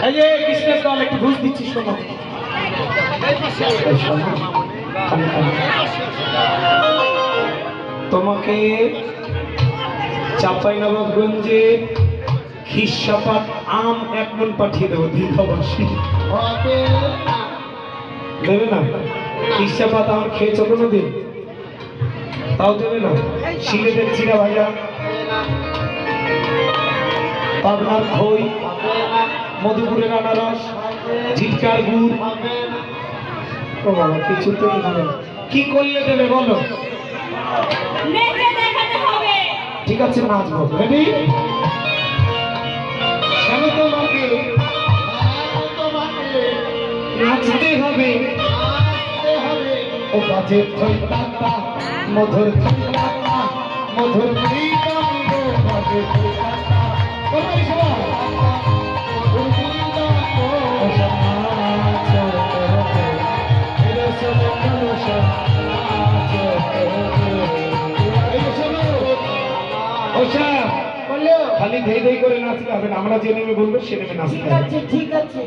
এই যে কৃষ্ণের দল একটু ঘুষ দিচ্ছি, শোনো। তোমাকে চাঁপাইনবাবগঞ্জে খিসাপাত আম 1 মণ পাঠিয়ে দেবো, দীর্ঘবাসী দেবে না? খিসাপাত আম খেয়েছো কোনোদিন? তাও দেবে না? সিলেটের চিরা ভাইয়া, পাবনার খই, মধুপুরের আনারস, ঝিটকার গুড়, ও বাবা কিছুতেই হবে না। কি করলে দেবে বলো? ঠিক আছে, নাচবো। রেডি? নাচতে হবে, ও বাজে থইতাতা মধুর থইতাতা মধুর মৃদঙ্গ বাজে থইতাতা ওই সবাই মধুর মৃদঙ্গ ও সমাজ করতে এর সবগুলো সমাজ করতে এই শোনো ওশা বলো, খালি ধেই ধেই করে নাচলে হবে না, আমরা যে নেমে বলবো সে নেমে নাচতে হবে। ঠিক আছে, ঠিক আছে।